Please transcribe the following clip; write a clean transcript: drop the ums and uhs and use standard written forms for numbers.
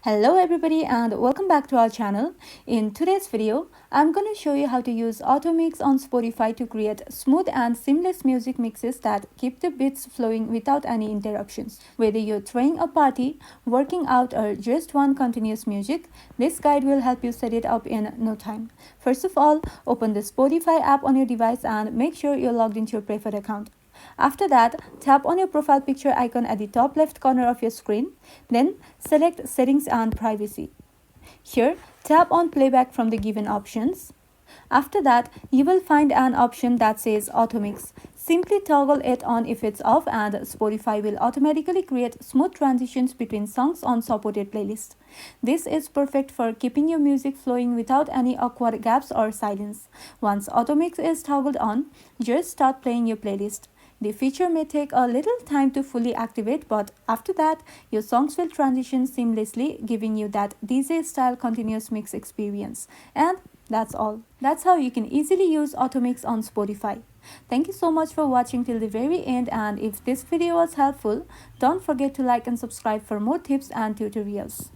Hello everybody and welcome back to our channel. In today's video, I'm going to show you how to use AutoMix on Spotify to create smooth and seamless music mixes that keep the beats flowing without any interruptions. Whether you're throwing a party, working out or just want continuous music, this guide will help you set it up in no time. First of all, open the Spotify app on your device and make sure you're logged into your preferred account. After that, tap on your profile picture icon at the top left corner of your screen. Then select Settings and Privacy. Here, tap on Playback from the given options. After that, you will find an option that says AutoMix. Simply toggle it on if it's off and Spotify will automatically create smooth transitions between songs on supported playlists. This is perfect for keeping your music flowing without any awkward gaps or silence. Once AutoMix is toggled on, just start playing your playlist. The feature may take a little time to fully activate, but after that, your songs will transition seamlessly, giving you that DJ-style continuous mix experience. And that's all. That's how you can easily use AutoMix on Spotify. Thank you so much for watching till the very end, and if this video was helpful, don't forget to like and subscribe for more tips and tutorials.